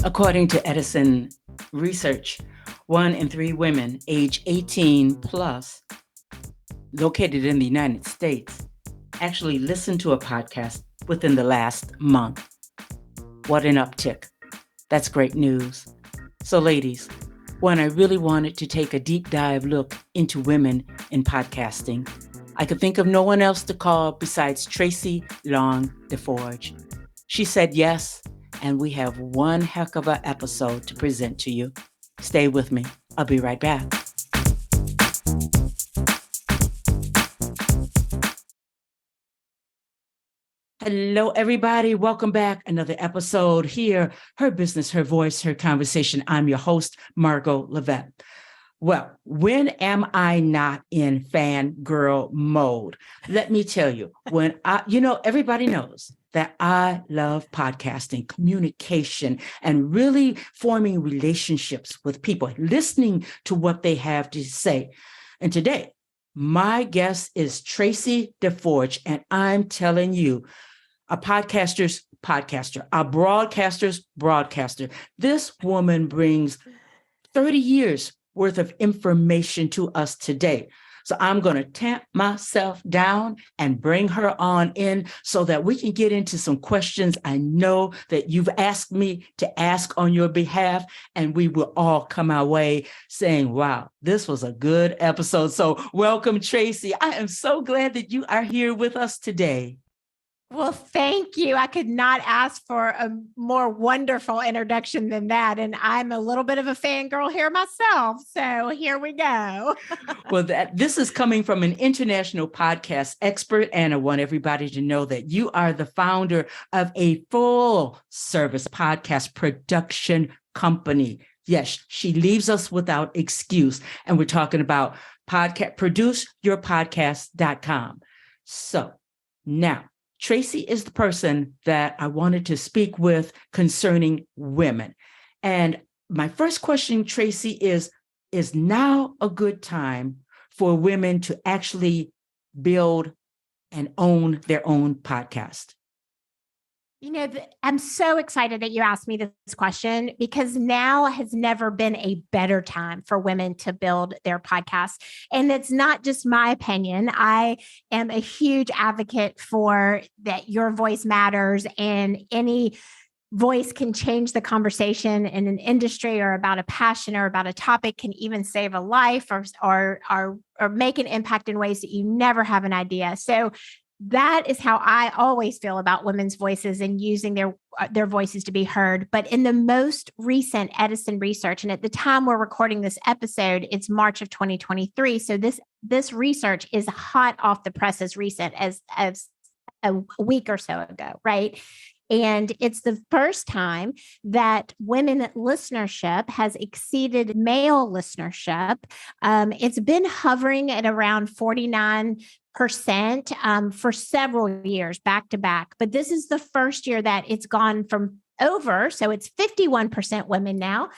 According to Edison research, 1 in 3 women age 18 plus located in the United States actually listened to a podcast within the last month. What an uptick. That's great news. So ladies, when I really wanted to take a deep dive look into women in podcasting, I could think of no one else to call besides Traci DeForge. She said yes, and we have one heck of an episode to present to you. Stay with me. I'll be right back. Hello, everybody. Welcome back. Another episode here. Her business, her voice, her conversation. I'm your host, Margot Levette. Well, when am I not in fangirl mode? Let me tell you, everybody knows that I love podcasting, communication, and really forming relationships with people, listening to what they have to say. And today, my guest is Traci DeForge, and I'm telling you, a podcaster's podcaster, a broadcaster's broadcaster. This woman brings 30 years worth of information to us today. So I'm going to tamp myself down and bring her on in so that we can get into some questions I know that you've asked me to ask on your behalf, and we will all come our way saying, wow, this was a good episode. So welcome, Traci. I am so glad that you are here with us today. Well, thank you. I could not ask for a more wonderful introduction than that. And I'm a little bit of a fangirl here myself. So here we go. Well, this is coming from an international podcast expert, and I want everybody to know that you are the founder of a full service podcast production company. Yes, she leaves us without excuse. And we're talking about produceyourpodcast.com. So now, Traci is the person that I wanted to speak with concerning women. And my first question, Traci, is now a good time for women to actually build and own their own podcast? You know, I'm so excited that you asked me this question because now has never been a better time for women to build their podcast. And it's not just my opinion. I am a huge advocate for that your voice matters, and any voice can change the conversation in an industry or about a passion or about a topic, can even save a life or make an impact in ways that you never have an idea. So that is how I always feel about women's voices and using their voices to be heard. But in the most recent Edison research, and at the time we're recording this episode, it's March of 2023. So this research is hot off the press, as recent as a week or so ago, right? And it's the first time that women listenership has exceeded male listenership. It's been hovering at around 49% for several years back to back. But this is the first year that it's gone from over. So it's 51% women now.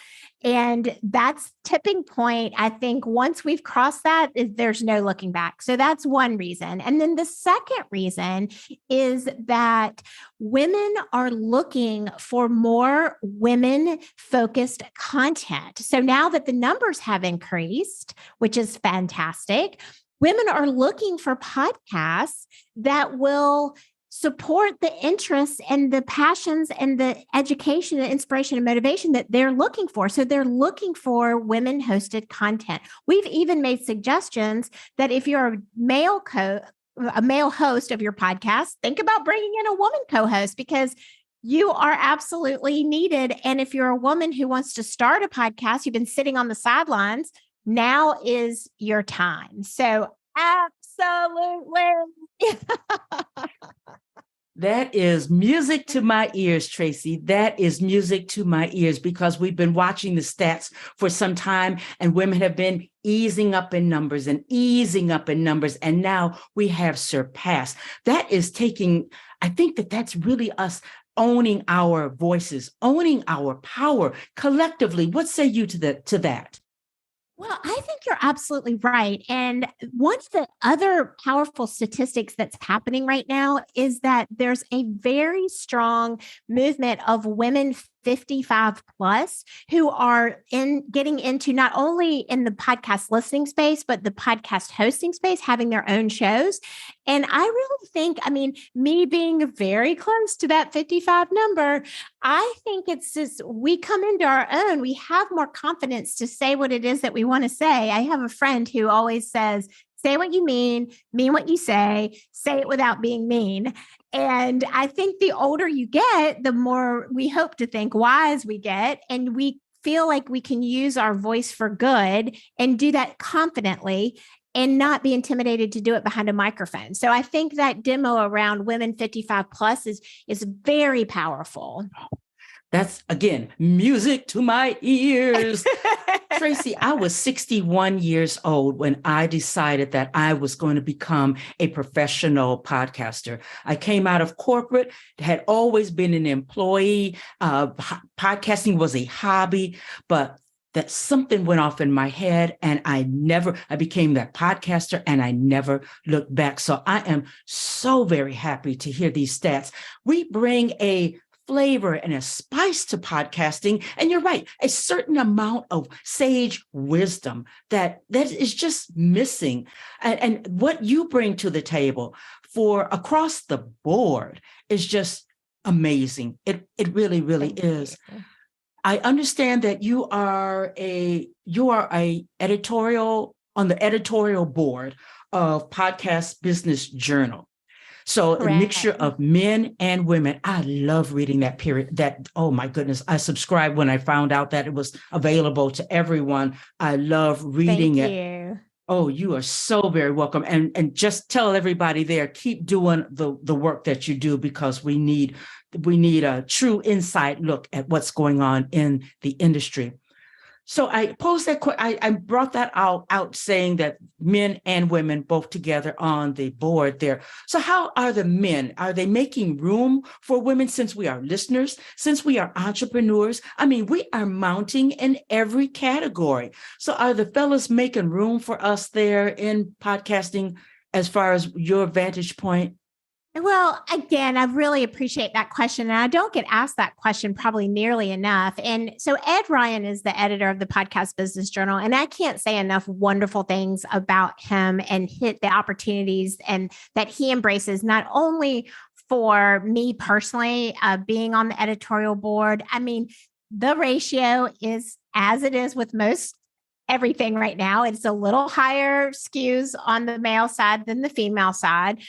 And that's tipping point. I think once we've crossed that, there's no looking back. So that's one reason. And then the second reason is that women are looking for more women-focused content. So now that the numbers have increased, which is fantastic, women are looking for podcasts that will support the interests and the passions and the education and inspiration and motivation that they're looking for. So they're looking for women-hosted content. We've even made suggestions that if you're a male host of your podcast, think about bringing in a woman co-host, because you are absolutely needed. And if you're a woman who wants to start a podcast, you've been sitting on the sidelines, now is your time. So absolutely. That is music to my ears, Traci. That is music to my ears, because we've been watching the stats for some time, and women have been easing up in numbers. And now we have surpassed. That is I think that's really us owning our voices, owning our power collectively. What say you to that? Well, I think you're absolutely right. And one of the other powerful statistics that's happening right now is that there's a very strong movement of women 55 plus who are getting into not only in the podcast listening space, but the podcast hosting space, having their own shows. And I really think, I mean, me being very close to that 55 number, I think it's just, we come into our own, we have more confidence to say what it is that we want to say. I have a friend who always says, say what you mean what you say it without being mean. And I think the older you get, the more we hope to think wise we get. And we feel like we can use our voice for good and do that confidently and not be intimidated to do it behind a microphone. So I think that demo around women 55 plus is very powerful. That's, again, music to my ears. Traci, I was 61 years old when I decided that I was going to become a professional podcaster. I came out of corporate, had always been an employee. Podcasting was a hobby, but that something went off in my head and I became that podcaster and I never looked back. So I am so very happy to hear these stats. We bring a flavor and a spice to podcasting. And you're right, a certain amount of sage wisdom that is just missing. And what you bring to the table for across the board is just amazing. It really, really is. I understand that you are a editorial on the editorial board of Podcast Business Journal. So Correct. A mixture of men and women. I love reading that period. Oh my goodness, I subscribed when I found out that it was available to everyone. I love reading it. Thank you. Oh, you are so very welcome. And just tell everybody there, keep doing the work that you do, because we need a true inside look at what's going on in the industry. So I posed that I brought that out saying that men and women both together on the board there. So how are the men? Are they making room for women, since we are listeners, since we are entrepreneurs? I mean, we are mounting in every category. So are the fellas making room for us there in podcasting as far as your vantage point? Well, again, I really appreciate that question. And I don't get asked that question probably nearly enough. And so Ed Ryan is the editor of the Podcast Business Journal. And I can't say enough wonderful things about him and the opportunities and that he embraces, not only for me personally, being on the editorial board. I mean, the ratio is as it is with most everything right now. It's a little higher skews on the male side than the female side,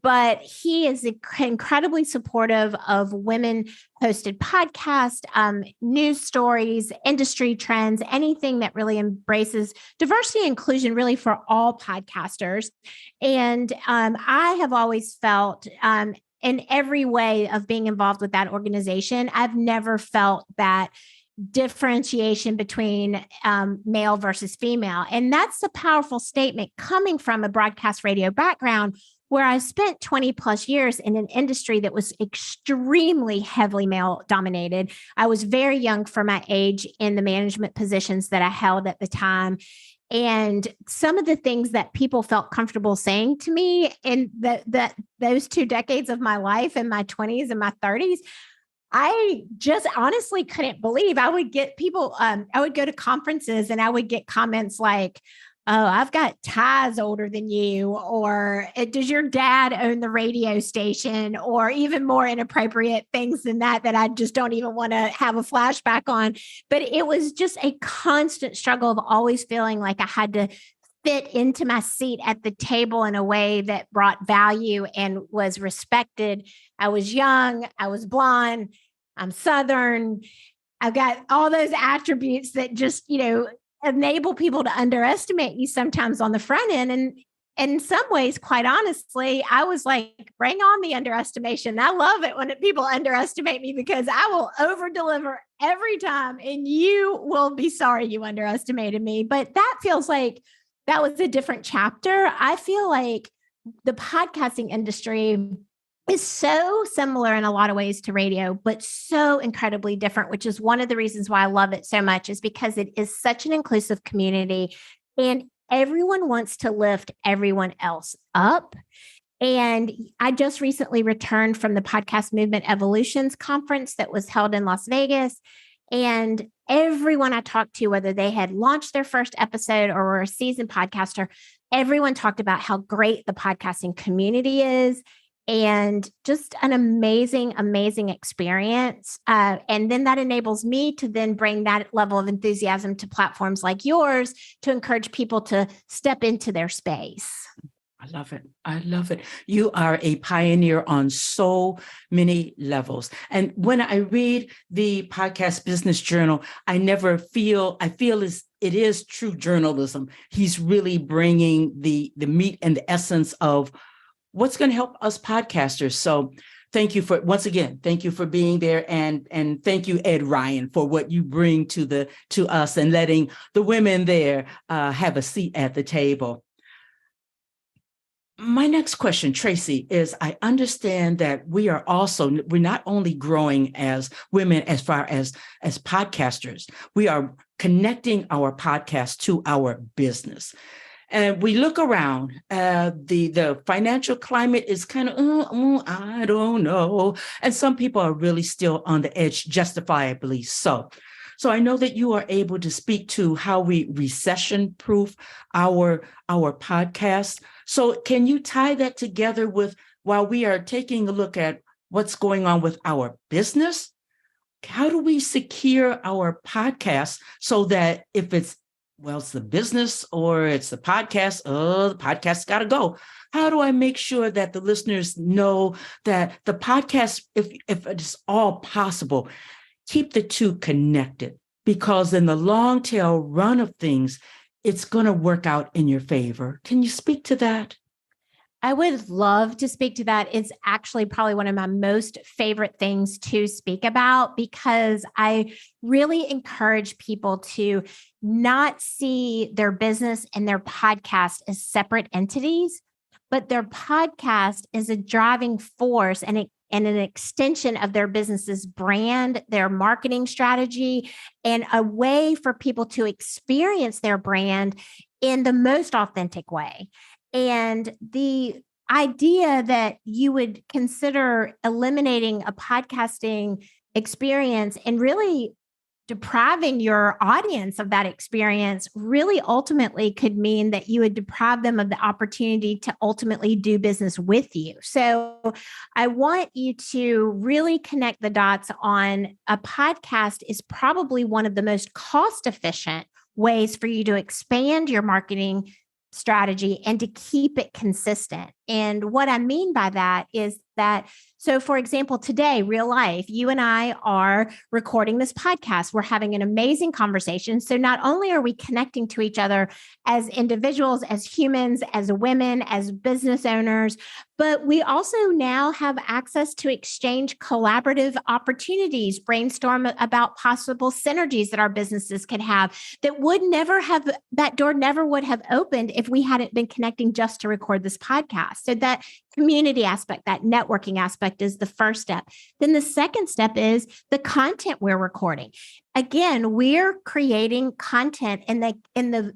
but he is incredibly supportive of women hosted podcasts, news stories, industry trends, anything that really embraces diversity and inclusion really for all podcasters. And I have always felt in every way of being involved with that organization, I've never felt that differentiation between male versus female. And that's a powerful statement coming from a broadcast radio background where I spent 20 plus years in an industry that was extremely heavily male dominated. I was very young for my age in the management positions that I held at the time. And some of the things that people felt comfortable saying to me in those 2 decades of my life, in my 20s and my 30s, I just honestly couldn't believe. I would get people, I would go to conferences and I would get comments like, oh, I've got ties older than you, or does your dad own the radio station, or even more inappropriate things than that I just don't even want to have a flashback on. But it was just a constant struggle of always feeling like I had to fit into my seat at the table in a way that brought value and was respected. I was young, I was blonde, I'm Southern. I've got all those attributes that just, enable people to underestimate you sometimes on the front end. And in some ways, quite honestly, I was like, bring on the underestimation. I love it when people underestimate me, because I will over deliver every time and you will be sorry you underestimated me. But that feels like that was a different chapter. I feel like the podcasting industry is so similar in a lot of ways to radio, but so incredibly different, which is one of the reasons why I love it so much, is because it is such an inclusive community and everyone wants to lift everyone else up. And I just recently returned from the Podcast Movement Evolutions conference that was held in Las Vegas. And everyone I talked to, whether they had launched their first episode or were a seasoned podcaster, everyone talked about how great the podcasting community is and just an amazing, amazing experience. And then that enables me to then bring that level of enthusiasm to platforms like yours to encourage people to step into their space. I love it. I love it. You are a pioneer on so many levels. And when I read the Podcast Business Journal, I feel it is true journalism. He's really bringing the meat and the essence of what's going to help us podcasters. So thank you once again, thank you for being there. And thank you, Ed Ryan, for what you bring to us and letting the women there have a seat at the table. My next question, Traci, is I understand that we're not only growing as women as far as podcasters, we are connecting our podcast to our business. And we look around, the financial climate is kind of, I don't know. And some people are really still on the edge, justifiably so. So I know that you are able to speak to how we recession-proof our podcast. So can you tie that together with, while we are taking a look at what's going on with our business, how do we secure our podcast so that if it's the business or it's the podcast, the podcast's got to go. How do I make sure that the listeners know that the podcast, if it's all possible, keep the two connected? Because in the long tail run of things, it's going to work out in your favor. Can you speak to that? I would love to speak to that. It's actually probably one of my most favorite things to speak about because I really encourage people to not see their business and their podcast as separate entities, but their podcast is a driving force and an extension of their business's brand, their marketing strategy, and a way for people to experience their brand in the most authentic way. And the idea that you would consider eliminating a podcasting experience and really depriving your audience of that experience really ultimately could mean that you would deprive them of the opportunity to ultimately do business with you. So I want you to really connect the dots on a podcast is probably one of the most cost-efficient ways for you to expand your marketing strategy and to keep it consistent. And what I mean by that is that, so for example, today, real life, you and I are recording this podcast. We're having an amazing conversation. So not only are we connecting to each other as individuals, as humans, as women, as business owners, but we also now have access to exchange collaborative opportunities, brainstorm about possible synergies that our businesses could have that door never would have opened if we hadn't been connecting just to record this podcast. So that community aspect, that networking aspect is the first step. Then the second step is the content we're recording. Again, we're creating content in the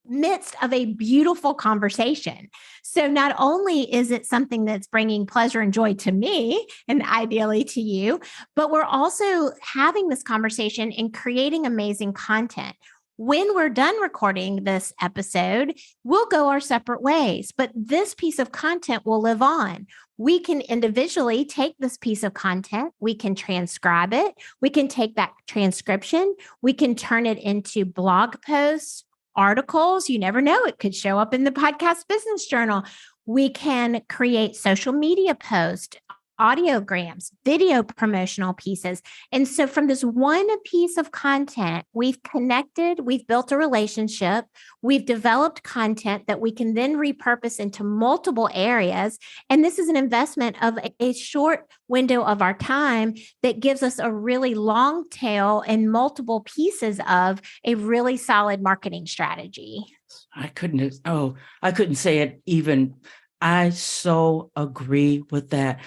midst of a beautiful conversation. So not only is it something that's bringing pleasure and joy to me and ideally to you, but we're also having this conversation and creating amazing content. When we're done recording this episode, we'll go our separate ways, but this piece of content will live on. We can individually take this piece of content, we can transcribe it, we can take that transcription, we can turn it into blog posts, articles. You never know, it could show up in the Podcast Business Journal. We can create social media posts, audiograms, video promotional pieces. And so from this one piece of content, we've connected, we've built a relationship, we've developed content that we can then repurpose into multiple areas. And this is an investment of a short window of our time that gives us a really long tail and multiple pieces of a really solid marketing strategy. I couldn't say it even. I so agree with that.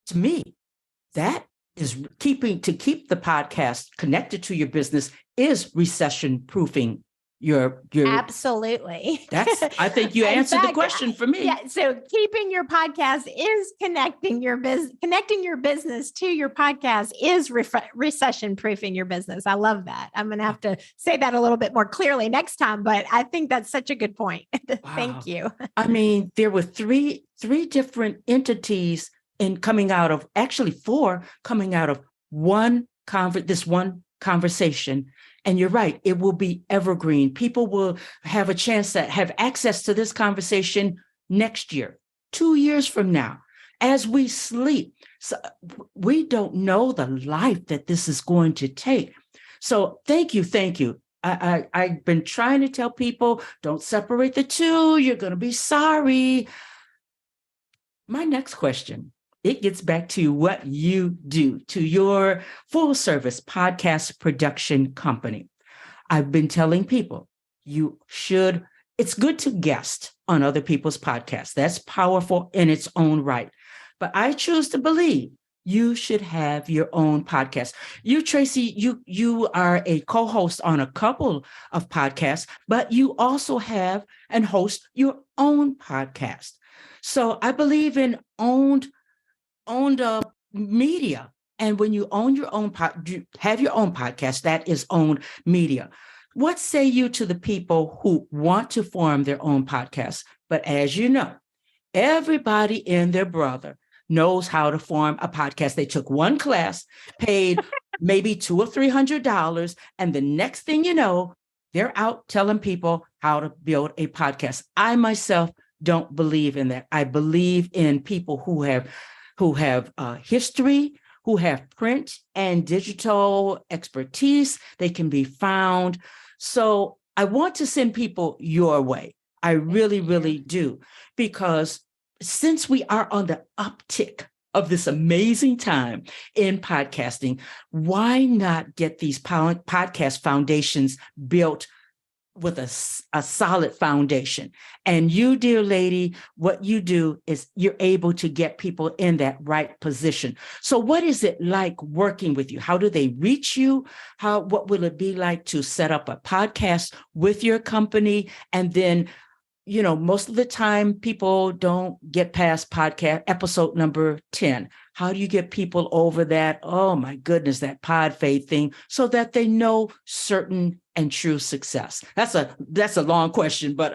To me, that is keep the podcast connected to your business is recession-proofing your Absolutely. I think you In answered the fact, question for me. Yeah. So keeping your podcast is connecting your business to your podcast is recession proofing your business. I love that. I'm going to have to say that a little bit more clearly next time, but I think that's such a good point. Thank you. I mean, there were three different entities coming out of, actually four coming out of this one conversation. And you're right, it will be evergreen. People will have a chance to have access to this conversation next year, 2 years from now, as we sleep. So we don't know the life that this is going to take. So thank you. I've been trying to tell people, don't separate the two. You're going to be sorry. My next question, it gets back to what you do, to your full service podcast production company. I've been telling people it's good to guest on other people's podcasts. That's powerful in its own right. But I choose to believe you should have your own podcast. You, Traci, you are a co-host on a couple of podcasts, but you also have and host your own podcast. So I believe in owned media. And when you own your own have your own podcast, that is owned media. What say you to the people who want to form their own podcast? But as you know, everybody and their brother knows how to form a podcast. They took one class, paid maybe $200 or $300, and the next thing you know, they're out telling people how to build a podcast. I myself don't believe in that. I believe in people who have history, who have print and digital expertise. They can be found. So I want to send people your way. I really, really do. Because since we are on the uptick of this amazing time in podcasting, why not get these podcast foundations built with a solid foundation? And you, dear lady, what you do is you're able to get people in that right position. So what is it like working with you? How do they reach you? What will it be like to set up a podcast with your company? And then, most of the time people don't get past podcast episode number 10. How do you get people over that? Oh my goodness, that pod fade thing, so that they know certain and true success? That's a long question, but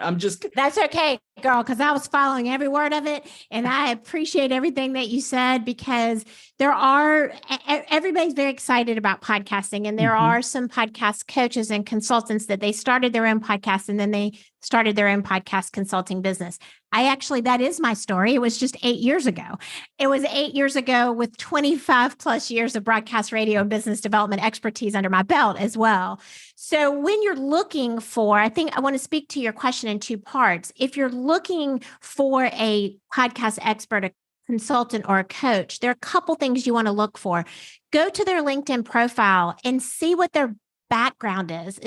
That's okay, girl, because I was following every word of it. And I appreciate everything that you said, because everybody's very excited about podcasting. And there are some podcast coaches and consultants that they started their own podcast and then they started their own podcast consulting business. That is my story. It was just 8 years ago. It was 8 years ago with 25 plus years of broadcast radio and business development expertise under my belt as well. So when you're looking for, I think I want to speak to your question in two parts. If you're looking for a podcast expert, a consultant, or a coach, there are a couple things you want to look for. Go to their LinkedIn profile and see what their background is.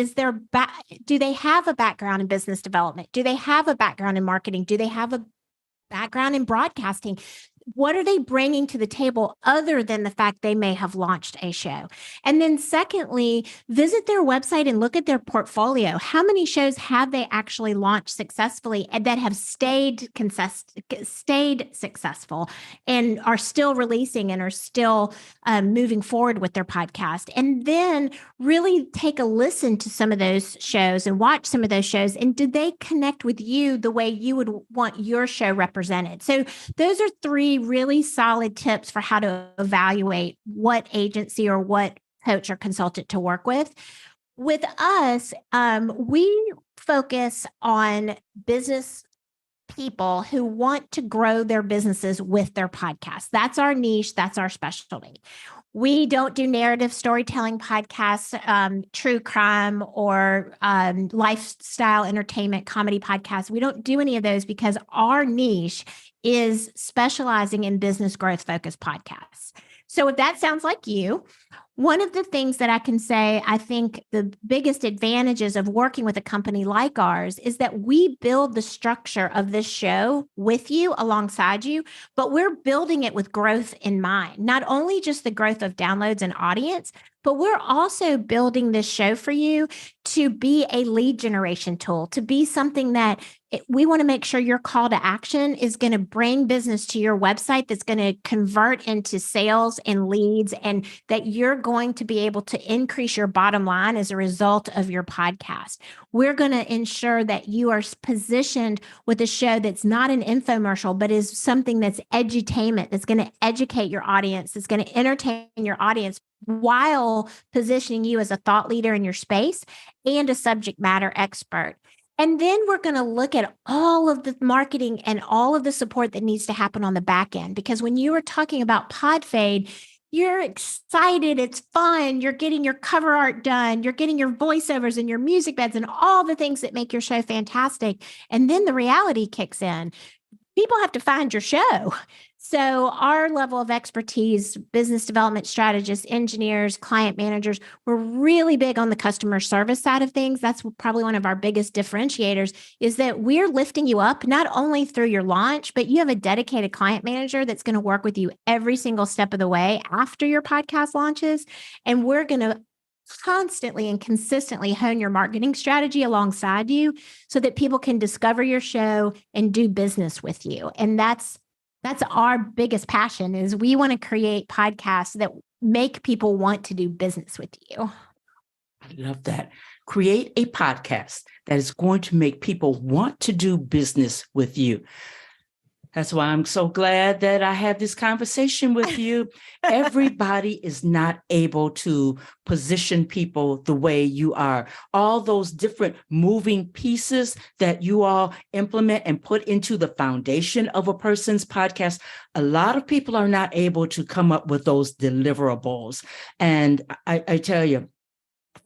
Do they have a background in business development? Do they have a background in marketing? Do they have a background in broadcasting? What are they bringing to the table other than the fact they may have launched a show? And then secondly, visit their website and look at their portfolio. How many shows have they actually launched successfully and that have stayed successful and are still releasing and are still moving forward with their podcast? And then really take a listen to some of those shows and watch some of those shows. And did they connect with you the way you would want your show represented? So those are three really solid tips for how to evaluate what agency or what coach or consultant to work with. With us, we focus on business people who want to grow their businesses with their podcast. That's our niche. That's our specialty. We don't do narrative storytelling podcasts, true crime, or lifestyle entertainment comedy podcasts. We don't do any of those because our niche is specializing in business growth focused podcasts. So if that sounds like you, one of the things that I can say, I think the biggest advantages of working with a company like ours is that we build the structure of this show with you, alongside you, but we're building it with growth in mind. Not only just the growth of downloads and audience, But we're also building this show for you to be a lead generation tool, to be something that we want to make sure your call to action is going to bring business to your website, that's going to convert into sales and leads, and that you're going to be able to increase your bottom line as a result of your podcast. We're going to ensure that you are positioned with a show that's not an infomercial, but is something that's edutainment, that's going to educate your audience, that's going to entertain your audience, while positioning you as a thought leader in your space and a subject matter expert. And then we're going to look at all of the marketing and all of the support that needs to happen on the back end. Because when you were talking about pod fade, you're excited, it's fun, you're getting your cover art done, you're getting your voiceovers and your music beds and all the things that make your show fantastic. And then the reality kicks in. People have to find your show. So our level of expertise, business development strategists, engineers, client managers, we're really big on the customer service side of things. That's probably one of our biggest differentiators, is that we're lifting you up not only through your launch, but you have a dedicated client manager that's going to work with you every single step of the way after your podcast launches. And we're going to constantly and consistently hone your marketing strategy alongside you so that people can discover your show and do business with you. And that's our biggest passion, is we want to create podcasts that make people want to do business with you. I love that. Create a podcast that is going to make people want to do business with you. That's why I'm so glad that I had this conversation with you. Everybody is not able to position people the way you are. All those different moving pieces that you all implement and put into the foundation of a person's podcast, a lot of people are not able to come up with those deliverables. And I tell you,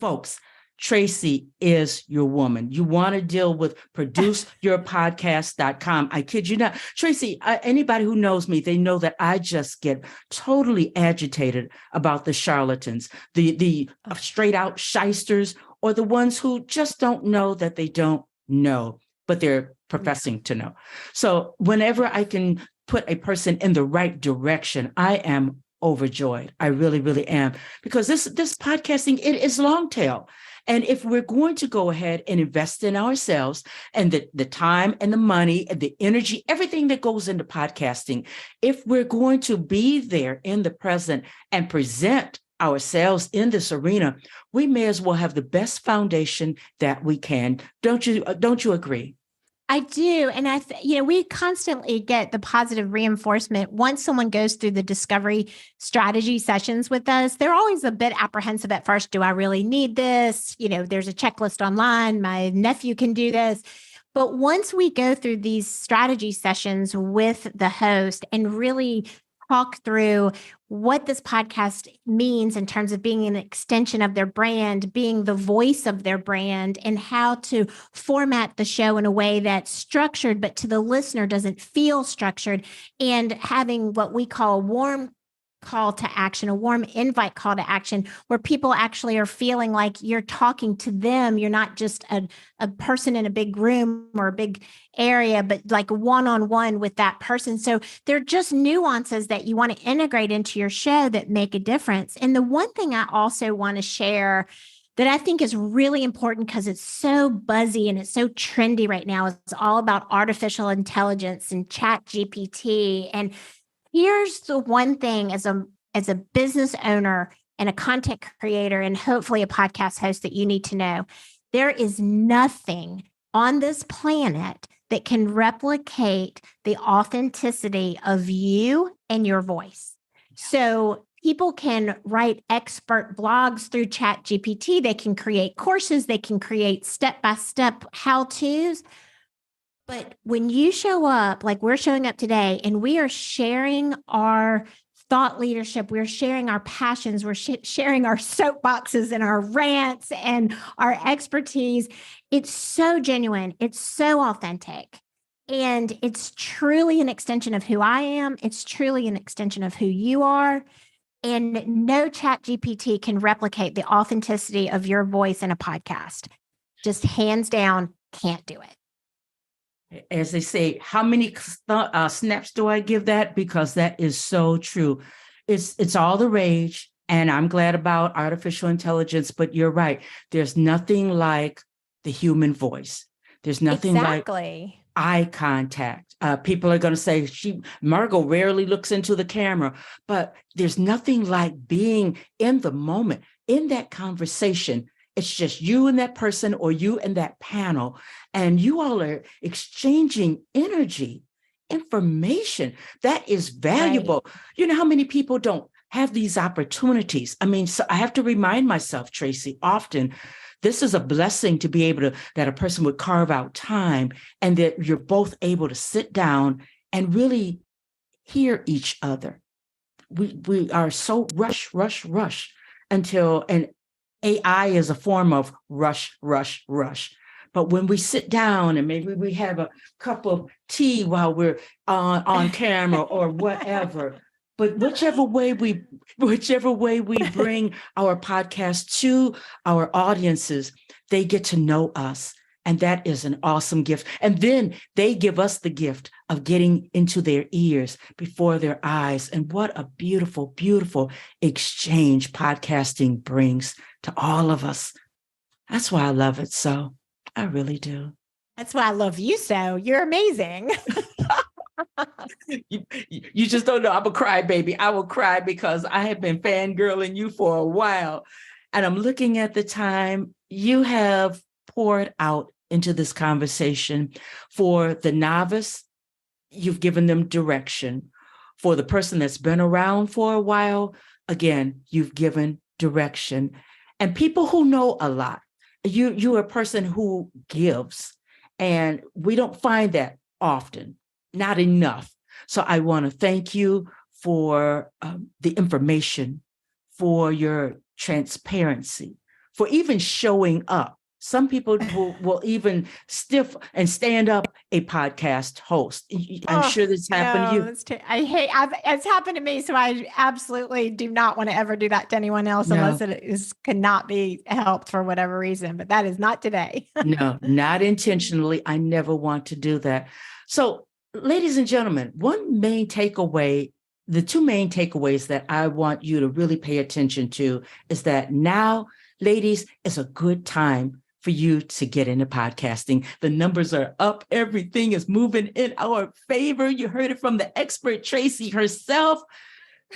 folks, Traci is your woman. You want to deal with produceyourpodcast.com. I kid you not. Traci, anybody who knows me, they know that I just get totally agitated about the charlatans, the straight out shysters, or the ones who just don't know that they don't know, but they're professing to know. So whenever I can put a person in the right direction, I am overjoyed. I really, really am, because this podcasting, it is long tail. And if we're going to go ahead and invest in ourselves, and the time and the money and the energy, everything that goes into podcasting, if we're going to be there in the present and present ourselves in this arena, we may as well have the best foundation that we can. Don't you agree? I do. And we constantly get the positive reinforcement. Once someone goes through the discovery strategy sessions with us, they're always a bit apprehensive at first. Do I really need this? There's a checklist online. My nephew can do this. But once we go through these strategy sessions with the host and really talk through what this podcast means in terms of being an extension of their brand, being the voice of their brand, and how to format the show in a way that's structured, but to the listener doesn't feel structured, and having what we call a warm call to action, a warm invite call to action, where people actually are feeling like you're talking to them. You're not just a person in a big room or a big area, but like one-on-one with that person. So they're just nuances that you want to integrate into your show that make a difference. And the one thing I also want to share that I think is really important, because it's so buzzy and it's so trendy right now, is all about artificial intelligence and Chat GPT. And here's the one thing, as a business owner and a content creator and hopefully a podcast host, that you need to know. There is nothing on this planet that can replicate the authenticity of you and your voice. So people can write expert blogs through Chat GPT. They can create courses. They can create step-by-step how-tos. But when you show up, like we're showing up today, and we are sharing our thought leadership, we're sharing our passions, we're sharing our soapboxes and our rants and our expertise, it's so genuine, it's so authentic, and it's truly an extension of who I am. It's truly an extension of who you are. And no Chat GPT can replicate the authenticity of your voice in a podcast. Just hands down, can't do it. As they say, how many snaps do I give that? Because that is so true. It's all the rage. And I'm glad about artificial intelligence, but you're right. There's nothing like the human voice. There's nothing like eye contact. People are going to say, Margot rarely looks into the camera, but there's nothing like being in the moment, in that conversation. It's just you and that person, or you and that panel, and you all are exchanging energy, information that is valuable. Right. You know how many people don't have these opportunities? I mean, so I have to remind myself, Traci, often, this is a blessing to be able to, that a person would carve out time and that you're both able to sit down and really hear each other. We are so rush until, and AI is a form of rush. But when we sit down and maybe we have a cup of tea while we're on camera or whatever, but whichever way we bring our podcast to our audiences, they get to know us. And that is an awesome gift. And then they give us the gift of getting into their ears before their eyes. And what a beautiful, beautiful exchange podcasting brings to all of us. That's why I love it so. I really do. That's why I love you so. You're amazing. You just don't know. I'm a crybaby. I will cry because I have been fangirling you for a while. And I'm looking at the time you have poured out into this conversation. For the novice, you've given them direction. For the person that's been around for a while, again, you've given direction. And people who know a lot, you're a person who gives. And we don't find that often, not enough. So I want to thank you for the information, for your transparency, for even showing up. Some people will even stiff and stand up a podcast host. I'm sure this happened to you. It's happened to me. So I absolutely do not want to ever do that to anyone else unless it cannot be helped for whatever reason. But that is not today. No, not intentionally. I never want to do that. So, ladies and gentlemen, the two main takeaways that I want you to really pay attention to is that now, ladies, is a good time for you to get into podcasting. The numbers are up. Everything is moving in our favor. You heard it from the expert, Traci herself.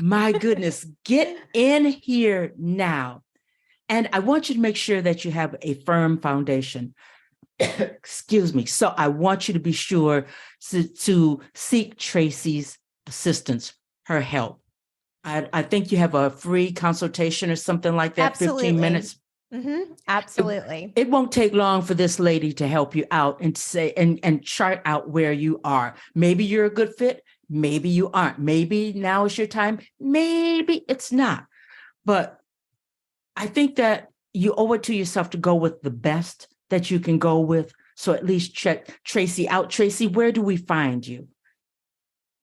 My goodness, get in here now. And I want you to make sure that you have a firm foundation. Excuse me. So I want you to be sure to seek Traci's assistance, her help. I think you have a free consultation or something like that, Absolutely. 15 minutes. Mm-hmm. Absolutely. It won't take long for this lady to help you out and say and chart out where you are. Maybe you're a good fit. Maybe you aren't. Maybe now is your time. Maybe it's not. But I think that you owe it to yourself to go with the best that you can go with. So at least check Traci out. Traci, where do we find you?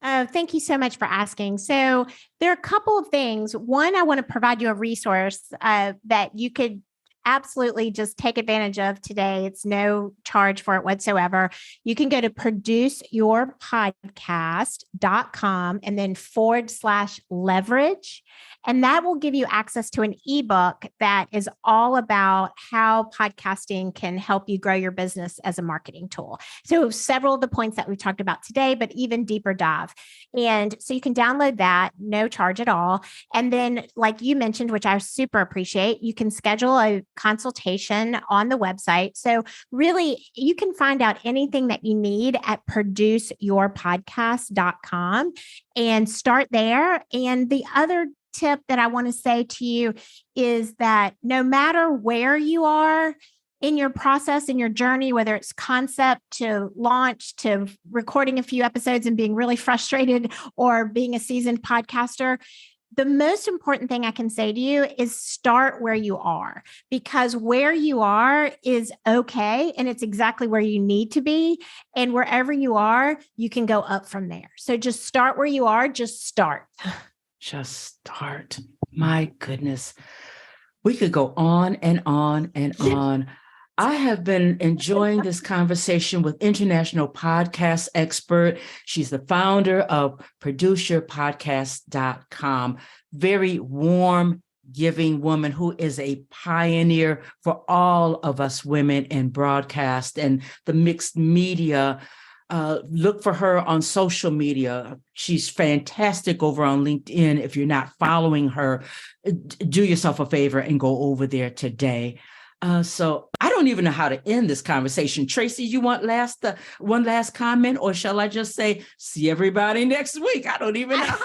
Oh, thank you so much for asking. So there are a couple of things. One, I want to provide you a resource that you could absolutely just take advantage of today. It's no charge for it whatsoever. You can go to produceyourpodcast.com and then /leverage. And that will give you access to an ebook that is all about how podcasting can help you grow your business as a marketing tool. So several of the points that we've talked about today, but even deeper dive. And so you can download that, no charge at all. And then, like you mentioned, which I super appreciate, you can schedule a consultation on the website. So really, you can find out anything that you need at produceyourpodcast.com and start there. And the other tip that I want to say to you is that no matter where you are in your process, in your journey, whether it's concept to launch to recording a few episodes and being really frustrated or being a seasoned podcaster, the most important thing I can say to you is start where you are, because where you are is okay. And it's exactly where you need to be. And wherever you are, you can go up from there. So just start where you are. Just start. Just start. My goodness. We could go on and on and on. I have been enjoying this conversation with international podcast expert. She's the founder of produceyourpodcast.com. Very warm, giving woman who is a pioneer for all of us women in broadcast and the mixed media. Look for her on social media. She's fantastic over on LinkedIn. If you're not following her, do yourself a favor and go over there today. So I don't even know how to end this conversation. Traci, you want one last comment, or shall I just say, see everybody next week? I don't even know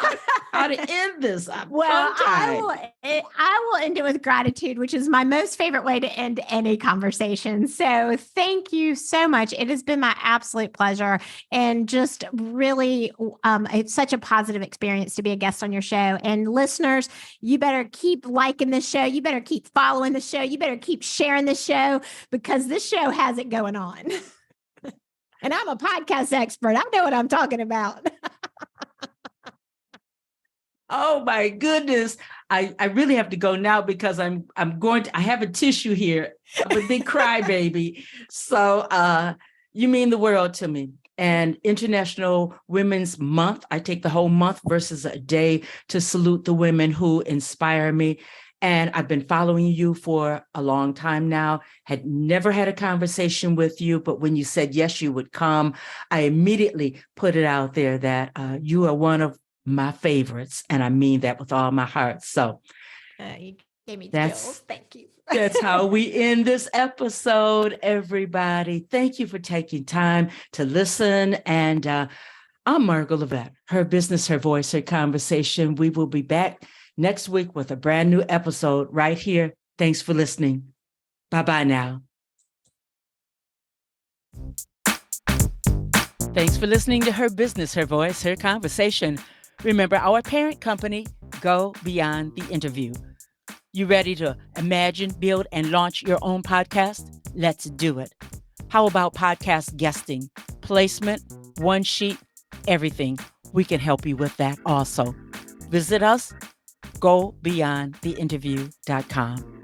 how to end this. Well, I will end it with gratitude, which is my most favorite way to end any conversation. So thank you so much. It has been my absolute pleasure, and just really it's such a positive experience to be a guest on your show. And listeners, you better keep liking this show. You better keep following the show. You better keep sharing the show, because this show has it going on. And I'm a podcast expert. I know what I'm talking about. Oh my goodness. I really have to go now because I have a tissue here. I'm a big crybaby. So you mean the world to me. And International Women's Month, I take the whole month versus a day to salute the women who inspire me. And I've been following you for a long time now, had never had a conversation with you, but when you said yes, you would come, I immediately put it out there that you are one of my favorites. And I mean that with all my heart. So you gave me chills. Thank you. That's how we end this episode, everybody. Thank you for taking time to listen. And I'm Margot Levette, her business, her voice, her conversation. We will be back next week with a brand new episode right here. Thanks for listening. Bye-bye now. Thanks for listening to Her Business, Her Voice, Her Conversation. Remember our parent company, Go Beyond the Interview. You ready to imagine, build, and launch your own podcast? Let's do it. How about podcast guesting, placement, one sheet, everything? We can help you with that also. Visit us, gobeyondtheinterview.com.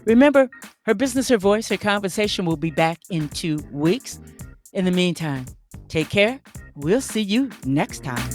Remember, Her Business, Her Voice, Her Conversation will be back in 2 weeks. In the meantime, take care. We'll see you next time.